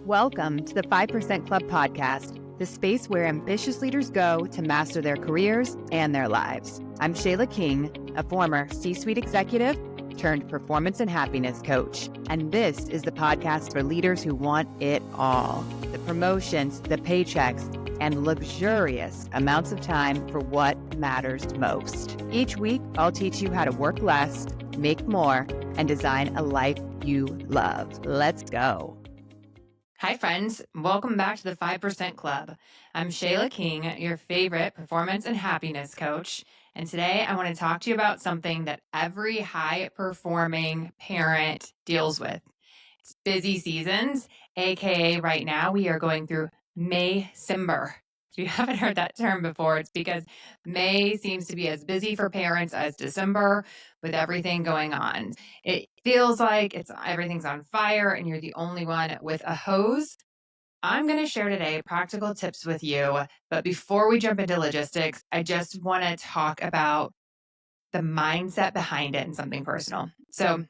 Welcome to the 5% Club podcast, the space where ambitious leaders go to master their careers and their lives. I'm Shayla King, a former C-suite executive turned performance and happiness coach. And this is the podcast for leaders who want it all. The promotions, the paychecks, and luxurious amounts of time for what matters most. Each week, I'll teach you how to work less, make more, and design a life you love. Let's go. Hi, friends. Welcome back to the 5% Club. I'm Shayla King, your favorite performance and happiness coach. And today I want to talk to you about something that every high-performing parent deals with. It's busy seasons, aka right now we are going through May-Sember. If you haven't heard that term before, it's because May seems to be as busy for parents as December with everything going on. It feels like everything's on fire and you're the only one with a hose. I'm going to share today practical tips with you. But before we jump into logistics, I just want to talk about the mindset behind it and something personal. So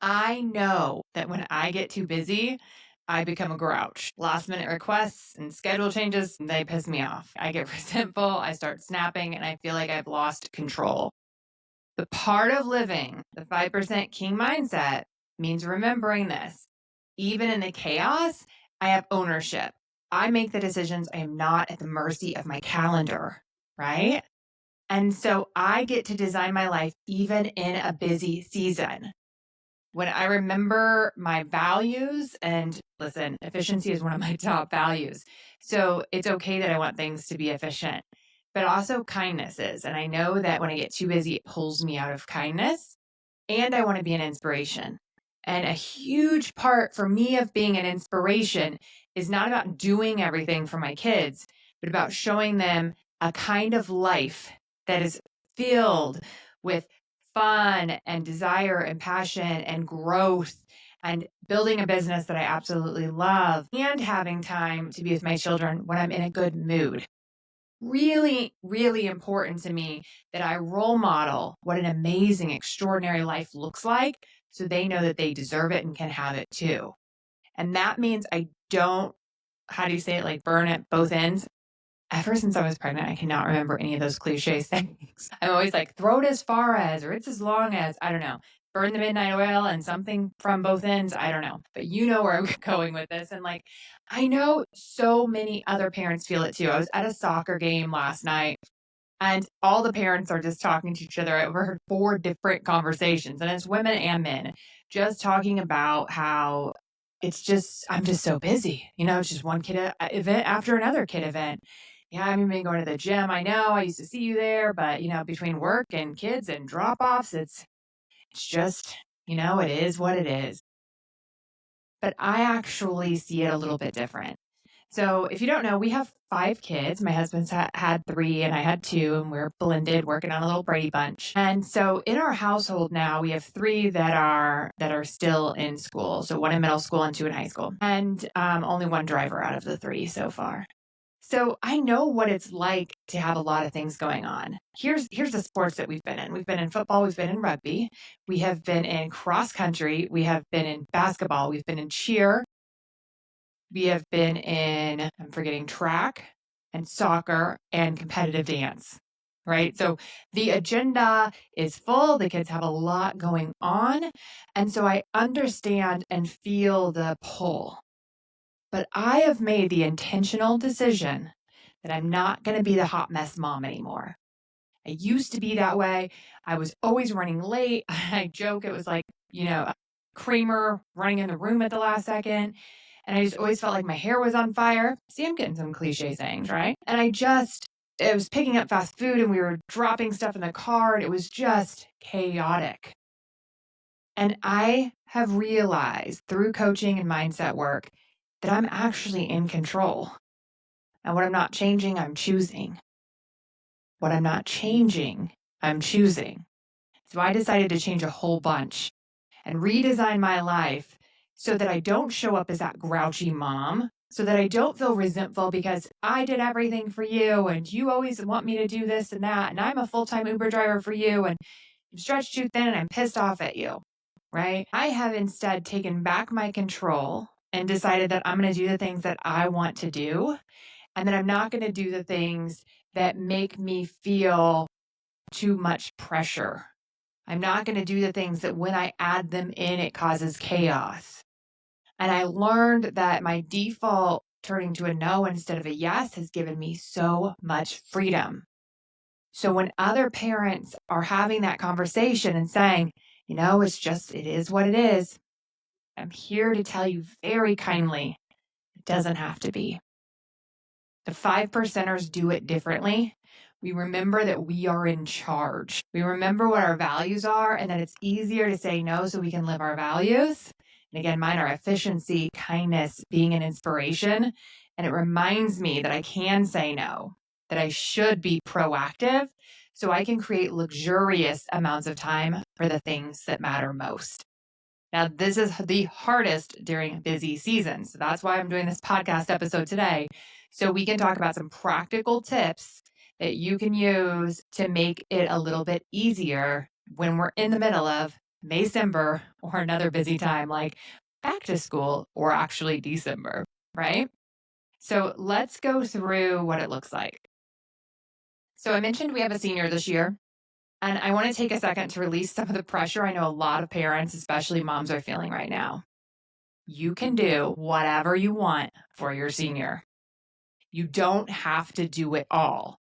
I know that when I get too busy, I become a grouch. Last minute requests and schedule changes, they piss me off. I get resentful, I start snapping, and I feel like I've lost control. But part of living the 5% King mindset means remembering this. Even in the chaos, I have ownership. I make the decisions. I am not at the mercy of my calendar, right? And so I get to design my life even in a busy season. When I remember my values, and listen, efficiency is one of my top values. So it's okay that I want things to be efficient, but also kindness is. And I know that when I get too busy, it pulls me out of kindness, and I want to be an inspiration. And a huge part for me of being an inspiration is not about doing everything for my kids, but about showing them a kind of life that is filled with fun and desire and passion and growth and building a business that I absolutely love and having time to be with my children when I'm in a good mood. Really, really important to me that I role model what an amazing, extraordinary life looks like so they know that they deserve it and can have it too. And that means I don't, how do you say it, like burn at both ends. Ever since I was pregnant, I cannot remember any of those cliche things. I'm always like, throw it as far as, or it's as long as, I don't know, burn the midnight oil and something from both ends. I don't know, but you know where I'm going with this. And like, I know so many other parents feel it too. I was at a soccer game last night and all the parents are just talking to each other. I overheard 4 different conversations, and it's women and men just talking about how I'm just so busy. You know, it's just one kid event after another kid event. Yeah, I haven't been going to the gym. I know I used to see you there, but you know, between work and kids and drop-offs, it's just, you know, it is what it is. But I actually see it a little bit different. So if you don't know, we have 5 kids. My husband's had 3 and I had 2, and we're blended working on a little Brady Bunch. And so in our household now, we have 3 that are still in school. So 1 in middle school and 2 in high school, and only 1 driver out of the 3 so far. So I know what it's like to have a lot of things going on. Here's the sports that we've been in. We've been in football. We've been in rugby. We have been in cross country. We have been in basketball. We've been in cheer. We have been in, I'm forgetting, track and soccer and competitive dance, right? So the agenda is full. The kids have a lot going on. And so I understand and feel the pull. But I have made the intentional decision that I'm not going to be the hot mess mom anymore. I used to be that way. I was always running late. I joke it was like, you know, a creamer running in the room at the last second. And I just always felt like my hair was on fire. See, I'm getting some cliche sayings, right? And I was picking up fast food and we were dropping stuff in the car and it was just chaotic. And I have realized through coaching and mindset work that I'm actually in control. And what I'm not changing, I'm choosing. What I'm not changing, I'm choosing. So I decided to change a whole bunch and redesign my life so that I don't show up as that grouchy mom, so that I don't feel resentful because I did everything for you and you always want me to do this and that. And I'm a full-time Uber driver for you and I'm stretched too thin and I'm pissed off at you, right? I have instead taken back my control and decided that I'm going to do the things that I want to do, and that I'm not going to do the things that make me feel too much pressure. I'm not going to do the things that when I add them in, it causes chaos. And I learned that my default turning to a no instead of a yes has given me so much freedom. So when other parents are having that conversation and saying, it is what it is, I'm here to tell you very kindly, it doesn't have to be. The 5%ers do it differently. We remember that we are in charge. We remember what our values are and that it's easier to say no so we can live our values. And again, mine are efficiency, kindness, being an inspiration. And it reminds me that I can say no, that I should be proactive so I can create luxurious amounts of time for the things that matter most. Now, this is the hardest during busy seasons. So that's why I'm doing this podcast episode today. So we can talk about some practical tips that you can use to make it a little bit easier when we're in the middle of May-Sember or another busy time like back to school or actually December, right? So let's go through what it looks like. So I mentioned we have a senior this year. And I want to take a second to release some of the pressure I know a lot of parents, especially moms, are feeling right now. You can do whatever you want for your senior. You don't have to do it all.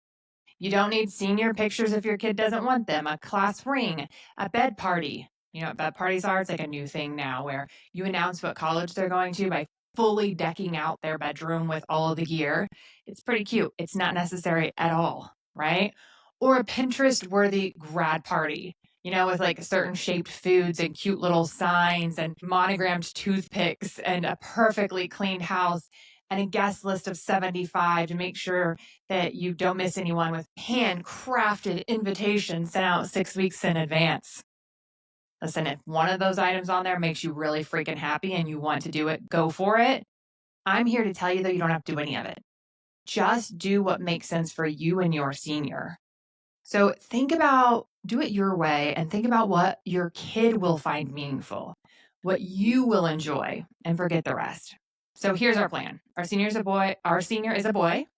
You don't need senior pictures if your kid doesn't want them, a class ring, a bed party. You know what bed parties are? It's like a new thing now where you announce what college they're going to by fully decking out their bedroom with all of the gear. It's pretty cute. It's not necessary at all, right? Or a Pinterest-worthy grad party, with like certain shaped foods and cute little signs and monogrammed toothpicks and a perfectly cleaned house and a guest list of 75 to make sure that you don't miss anyone with handcrafted invitations sent out 6 weeks in advance. Listen, if one of those items on there makes you really freaking happy and you want to do it, go for it. I'm here to tell you that you don't have to do any of it. Just do what makes sense for you and your senior. So do it your way and think about what your kid will find meaningful, what you will enjoy, and forget the rest. So here's our plan. Our senior is a boy,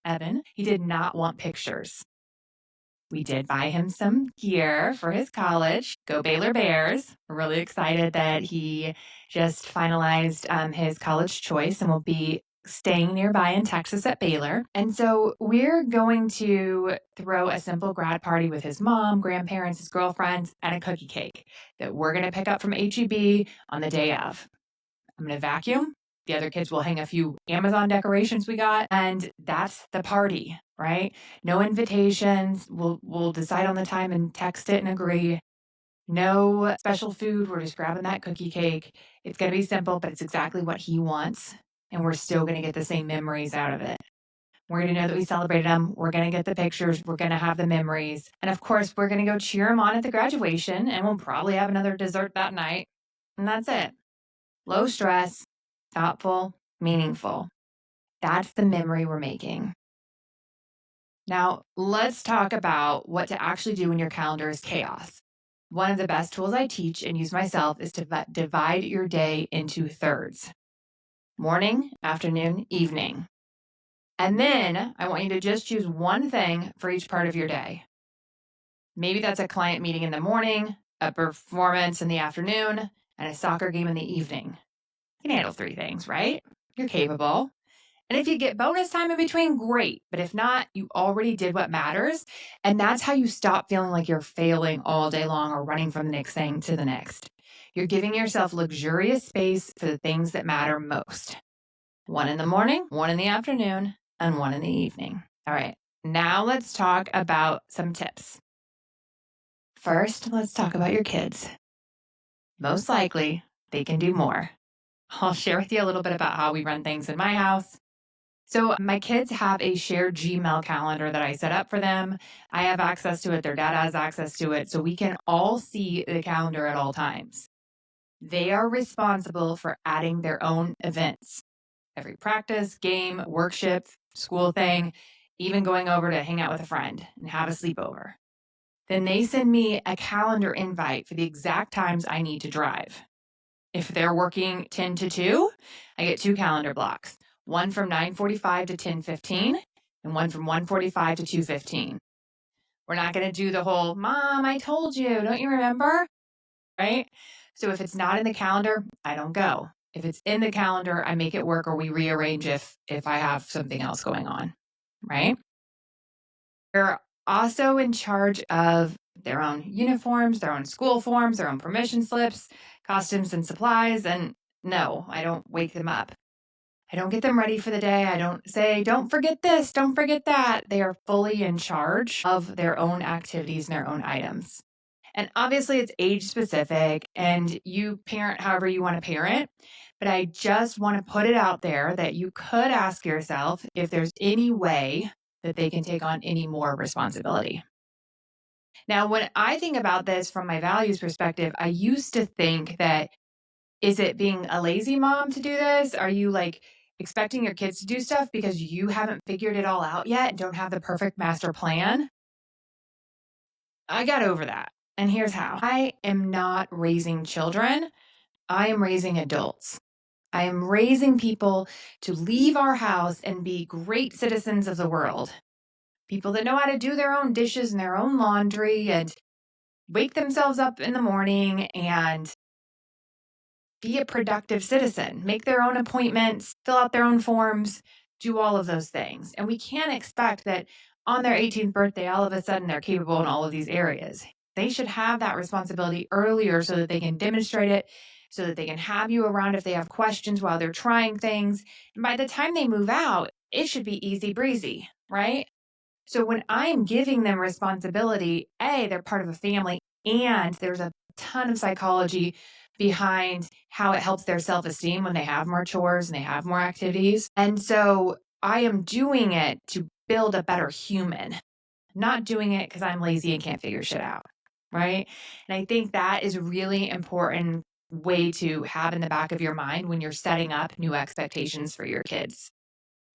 Evan. He did not want pictures. We did buy him some gear for his college. Go Baylor Bears. We're really excited that he just finalized his college choice and will be staying nearby in Texas at Baylor. And so we're going to throw a simple grad party with his mom, grandparents, his girlfriends, and a cookie cake that we're going to pick up from HEB on the day of. I'm going to vacuum. The other kids will hang a few Amazon decorations we got, and that's the party, right? No invitations. We'll decide on the time and text it and agree. No special food. We're just grabbing that cookie cake. It's going to be simple, but it's exactly what he wants, and we're still going to get the same memories out of it. We're going to know that we celebrated him. We're going to get the pictures. We're going to have the memories. And of course, we're going to go cheer him on at the graduation, and we'll probably have another dessert that night. And that's it. Low stress, thoughtful, meaningful. That's the memory we're making. Now, let's talk about what to actually do when your calendar is chaos. One of the best tools I teach and use myself is to divide your day into thirds: morning, afternoon, evening. And then I want you to just choose one thing for each part of your day. Maybe that's a client meeting in the morning, a performance in the afternoon, and a soccer game in the evening. You can handle 3 things, right? You're capable. And if you get bonus time in between, great. But if not, you already did what matters. And that's how you stop feeling like you're failing all day long or running from the next thing to the next. You're giving yourself luxurious space for the things that matter most. 1 in the morning, 1 in the afternoon, and 1 in the evening. All right. Now let's talk about some tips. First, let's talk about your kids. Most likely, they can do more. I'll share with you a little bit about how we run things in my house. So my kids have a shared Gmail calendar that I set up for them. I have access to it. Their dad has access to it. So we can all see the calendar at all times. They are responsible for adding their own events. Every practice, game, workshop, school thing, even going over to hang out with a friend and have a sleepover. Then they send me a calendar invite for the exact times I need to drive. If they're working 10 to 2, I get 2 calendar blocks, one from 9:45 to 10:15 and one from 1:45 to 2:15. We're not going to do the whole, Mom, I told you, don't you remember? Right? So if it's not in the calendar, I don't go. If it's in the calendar, I make it work or we rearrange if I have something else going on, right? They're also in charge of their own uniforms, their own school forms, their own permission slips, costumes and supplies. And no, I don't wake them up. I don't get them ready for the day. I don't say, don't forget this, don't forget that. They are fully in charge of their own activities and their own items. And obviously, it's age specific and you parent however you want to parent. But I just want to put it out there that you could ask yourself if there's any way that they can take on any more responsibility. Now, when I think about this from my values perspective, I used to think that is it being a lazy mom to do this? Are you like expecting your kids to do stuff because you haven't figured it all out yet and don't have the perfect master plan? I got over that. And here's how. I am not raising children. I am raising adults. I am raising people to leave our house and be great citizens of the world. People that know how to do their own dishes and their own laundry and wake themselves up in the morning and be a productive citizen, make their own appointments, fill out their own forms, do all of those things. And we can't expect that on their 18th birthday, all of a sudden they're capable in all of these areas. They should have that responsibility earlier so that they can demonstrate it, so that they can have you around if they have questions while they're trying things. And by the time they move out, it should be easy breezy, right? So when I'm giving them responsibility, A, they're part of a family, and there's a ton of psychology behind how it helps their self-esteem when they have more chores and they have more activities. And so I am doing it to build a better human, not doing it because I'm lazy and can't figure shit out, right? And I think that is a really important way to have in the back of your mind when you're setting up new expectations for your kids.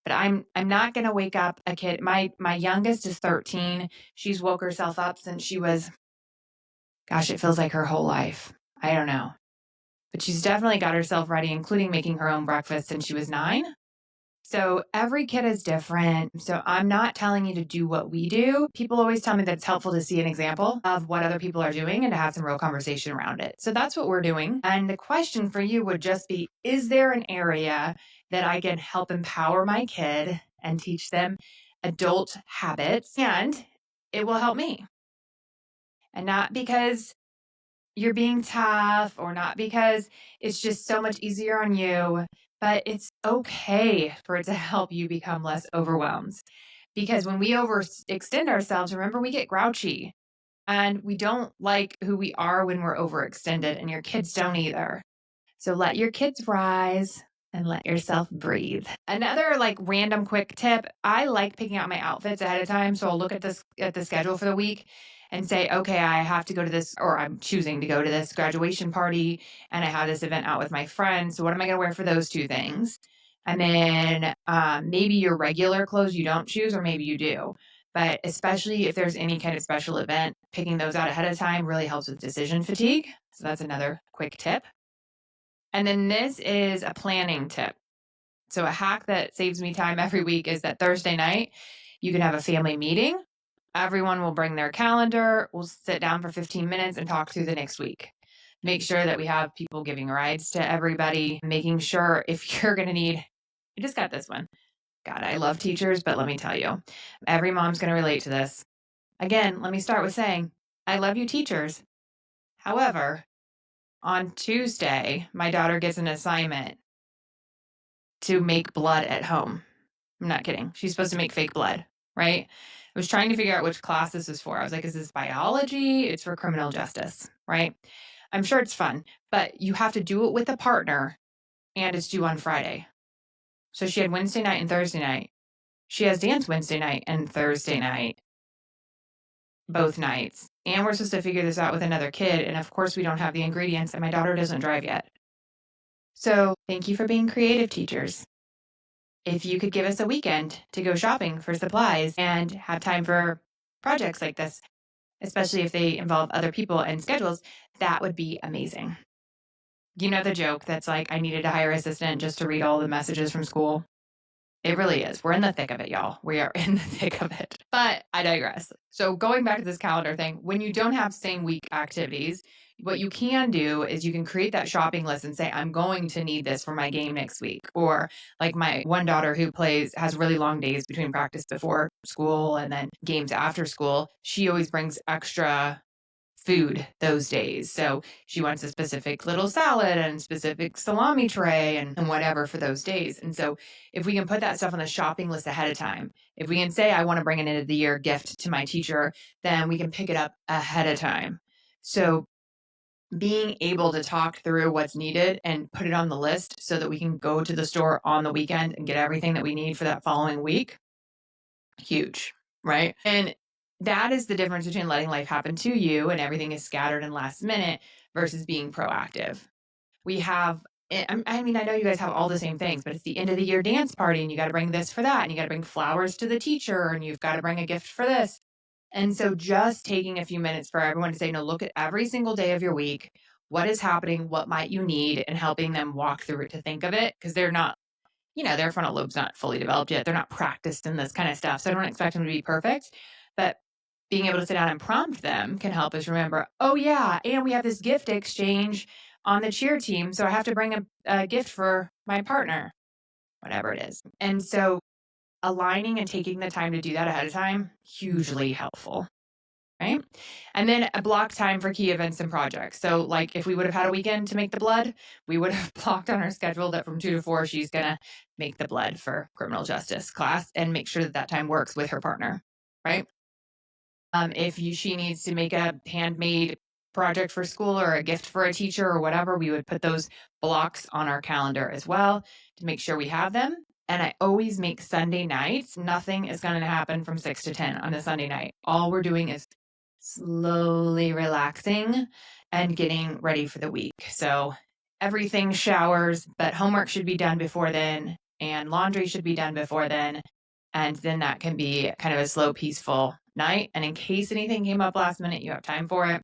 But I'm not going to wake up a kid. My youngest is 13. She's woke herself up since she was, gosh, it feels like her whole life. I don't know. But she's definitely got herself ready, including making her own breakfast since she was 9. So every kid is different. So I'm not telling you to do what we do. People always tell me that it's helpful to see an example of what other people are doing and to have some real conversation around it. So that's what we're doing. And the question for you would just be, is there an area that I can help empower my kid and teach them adult habits? And it will help me. And not because you're being tough or not because it's just so much easier on you, but it's okay for it to help you become less overwhelmed. Because when we overextend ourselves, remember, we get grouchy and we don't like who we are when we're overextended, and your kids don't either. So let your kids rise and let yourself breathe. Another like random quick tip, I like picking out my outfits ahead of time. So I'll look at the schedule for the week and say, okay, I have to go to this, or I'm choosing to go to this graduation party and I have this event out with my friends. So what am I going to wear for those two things? And then maybe your regular clothes you don't choose, or maybe you do. But especially if there's any kind of special event, picking those out ahead of time really helps with decision fatigue. So that's another quick tip. And then this is a planning tip. So a hack that saves me time every week is that Thursday night, you can have a family meeting. Everyone will bring their calendar. We'll sit down for 15 minutes and talk through the next week. Make sure that we have people giving rides to everybody, making sure if you're going to need, I just got this one. God, I love teachers, but let me tell you, every mom's going to relate to this. Again, let me start with saying, I love you teachers. However, on Tuesday, my daughter gets an assignment to make blood at home. I'm not kidding. She's supposed to make fake blood, right? I was trying to figure out which class this was for. I was like, is this biology? It's for criminal justice, right? I'm sure it's fun, but you have to do it with a partner and it's due on Friday. So she had Wednesday night and Thursday night. She has dance Wednesday night and Thursday night, both nights. And we're supposed to figure this out with another kid. And of course, we don't have the ingredients, and my daughter doesn't drive yet. So thank you for being creative, teachers. If you could give us a weekend to go shopping for supplies and have time for projects like this, especially if they involve other people and schedules, that would be amazing. You know the joke that's like, I needed to hire an assistant just to read all the messages from school? It really is. We're in the thick of it, y'all. We are in the thick of it. But I digress. So going back to this calendar thing, when you don't have same week activities, what you can do is you can create that shopping list and say, I'm going to need this for my game next week. Or like my one daughter who has really long days between practice before school and then games after school. She always brings extra food those days. So she wants a specific little salad and specific salami tray and whatever for those days. And so if we can put that stuff on the shopping list ahead of time, if we can say, I want to bring an end of the year gift to my teacher, then we can pick it up ahead of time. So being able to talk through what's needed and put it on the list so that we can go to the store on the weekend and get everything that we need for that following week, huge, right? And that is the difference between letting life happen to you and everything is scattered and last minute versus being proactive. We have, I mean, I know you guys have all the same things, but it's the end of the year dance party and you got to bring this for that. And you got to bring flowers to the teacher and you've got to bring a gift for this. And so just taking a few minutes for everyone to say, no, look at every single day of your week. What is happening? What might you need? And helping them walk through it to think of it because they're not, their frontal lobe's not fully developed yet. They're not practiced in this kind of stuff. So I don't expect them to be perfect. But being able to sit down and prompt them can help us remember, oh, yeah, and we have this gift exchange on the cheer team. So I have to bring a gift for my partner, whatever it is. And so aligning and taking the time to do that ahead of time, hugely helpful. Right. And then a block time for key events and projects. So like if we would have had a weekend to make the blood, we would have blocked on our schedule that from 2 to 4, she's going to make the blood for criminal justice class and make sure that time works with her partner. Right. If she needs to make a handmade project for school or a gift for a teacher or whatever, we would put those blocks on our calendar as well to make sure we have them. And I always make Sunday nights. Nothing is going to happen from 6 to 10 on a Sunday night. All we're doing is slowly relaxing and getting ready for the week. So everything showers, but homework should be done before then and laundry should be done before then. And then that can be kind of a slow, peaceful night. And in case anything came up last minute, you have time for it.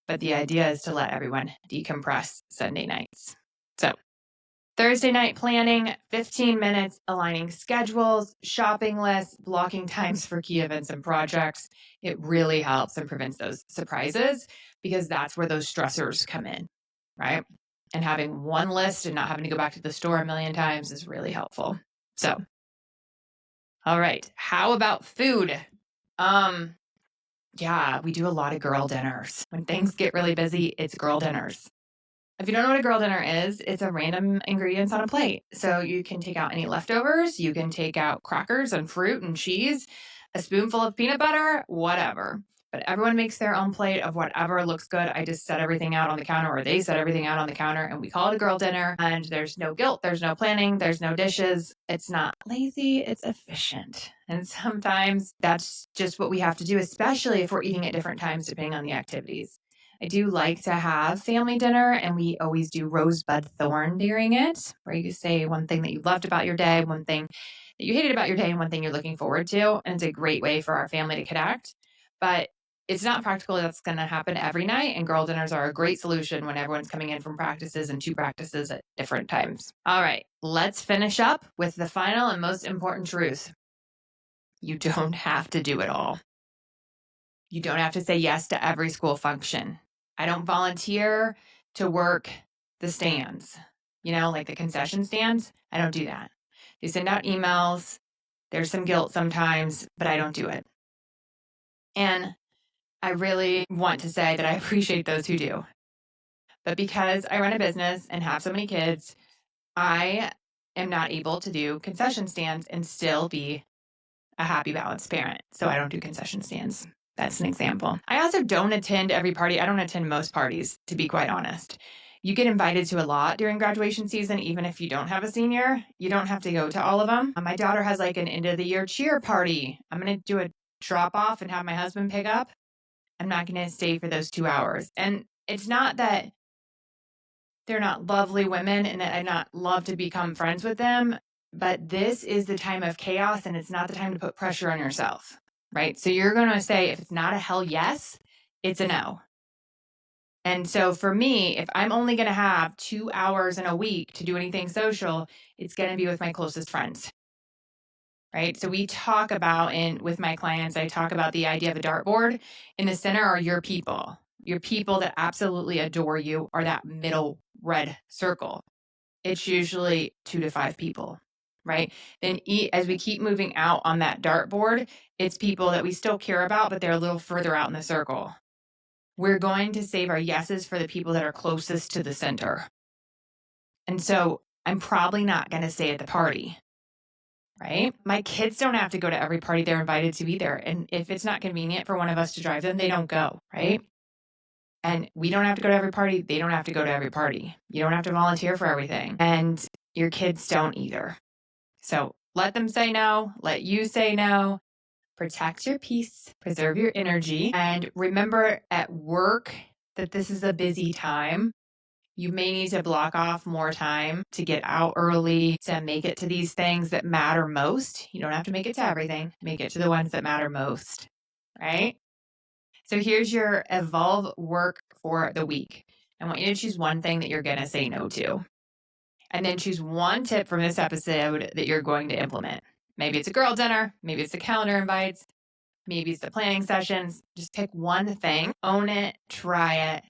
But the idea is to let everyone decompress Sunday nights. So Thursday night planning, 15 minutes, aligning schedules, shopping lists, blocking times for key events and projects. It really helps and prevents those surprises because that's where those stressors come in, right? And having one list and not having to go back to the store a million times is really helpful. So, all right. How about food? Yeah, we do a lot of girl dinners. When things get really busy, it's girl dinners. If you don't know what a girl dinner is, it's a random ingredients on a plate. So you can take out any leftovers, you can take out crackers and fruit and cheese, a spoonful of peanut butter, whatever. But everyone makes their own plate of whatever looks good. I just set everything out on the counter, or they set everything out on the counter, and we call it a girl dinner. And there's no guilt, there's no planning, there's no dishes. It's not lazy, it's efficient. And sometimes that's just what we have to do, especially if we're eating at different times, depending on the activities. I do like to have family dinner, and we always do rosebud thorn during it, where you say one thing that you loved about your day, one thing that you hated about your day, and one thing you're looking forward to. And it's a great way for our family to connect. But it's not practical that's going to happen every night. And girl dinners are a great solution when everyone's coming in from practices and to practices at different times. All right, let's finish up with the final and most important truth. You don't have to do it all. You don't have to say yes to every school function. I don't volunteer to work the stands, like the concession stands. I don't do that. They send out emails. There's some guilt sometimes, but I don't do it. And I really want to say that I appreciate those who do. But because I run a business and have so many kids, I am not able to do concession stands and still be a happy, balanced parent. So I don't do concession stands. That's an example. I also don't attend every party. I don't attend most parties, to be quite honest. You get invited to a lot during graduation season, even if you don't have a senior. You don't have to go to all of them. My daughter has like an end of the year cheer party. I'm going to do a drop off and have my husband pick up. I'm not going to stay for those 2 hours. And it's not that they're not lovely women and that I not love to become friends with them, but this is the time of chaos and it's not the time to put pressure on yourself, right? So you're going to say, if it's not a hell yes, it's a no. And so for me, if I'm only going to have 2 hours in a week to do anything social, it's going to be with my closest friends. Right. So we talk about with my clients, I talk about the idea of a dartboard. In the center are your people that absolutely adore you, are that middle red circle. It's usually 2 to 5 people. Right. Then as we keep moving out on that dartboard, it's people that we still care about, but they're a little further out in the circle. We're going to save our yeses for the people that are closest to the center. And so I'm probably not going to stay at the party. Right? My kids don't have to go to every party they're invited to be there. And if it's not convenient for one of us to drive them, they don't go. Right? And we don't have to go to every party. They don't have to go to every party. You don't have to volunteer for everything. And your kids don't either. So let them say no. Let you say no. Protect your peace. Preserve your energy. And remember at work that this is a busy time. You may need to block off more time to get out early, to make it to these things that matter most. You don't have to make it to everything. Make it to the ones that matter most, right? So here's your evolve work for the week. I want you to choose one thing that you're going to say no to. And then choose one tip from this episode that you're going to implement. Maybe it's a girl dinner. Maybe it's the calendar invites. Maybe it's the planning sessions. Just pick one thing, own it, try it.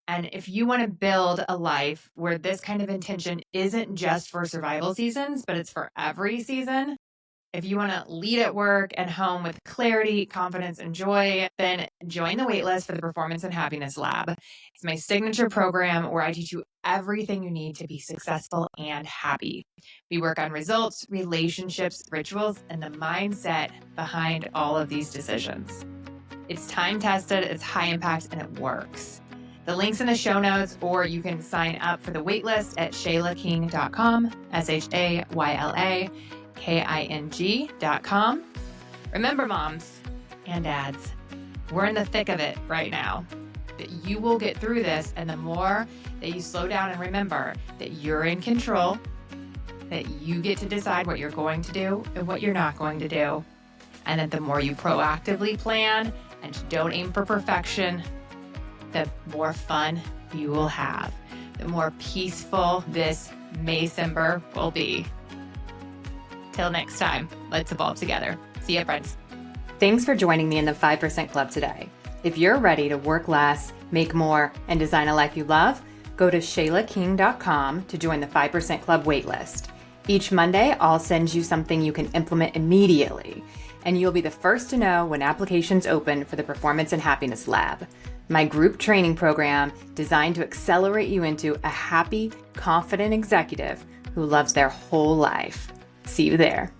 And if you want to build a life where this kind of intention isn't just for survival seasons, but it's for every season, if you want to lead at work and home with clarity, confidence, and joy, then join the waitlist for the Performance and Happiness Lab. It's my signature program where I teach you everything you need to be successful and happy. We work on results, relationships, rituals, and the mindset behind all of these decisions. It's time tested, it's high impact, and it works. The link's in the show notes, or you can sign up for the waitlist at shaylaking.com, SHAYLAKING.com. Remember, moms and dads, we're in the thick of it right now. That you will get through this, and the more that you slow down and remember that you're in control, that you get to decide what you're going to do and what you're not going to do, and that the more you proactively plan and don't aim for perfection, the more fun you will have, the more peaceful this May-Sember will be. Till next time, let's evolve together. See ya, friends. Thanks for joining me in the 5% Club today. If you're ready to work less, make more, and design a life you love, go to shaylaking.com to join the 5% Club waitlist. Each Monday, I'll send you something you can implement immediately, and you'll be the first to know when applications open for the Performance and Happiness Lab, my group training program designed to accelerate you into a happy, confident executive who loves their whole life. See you there.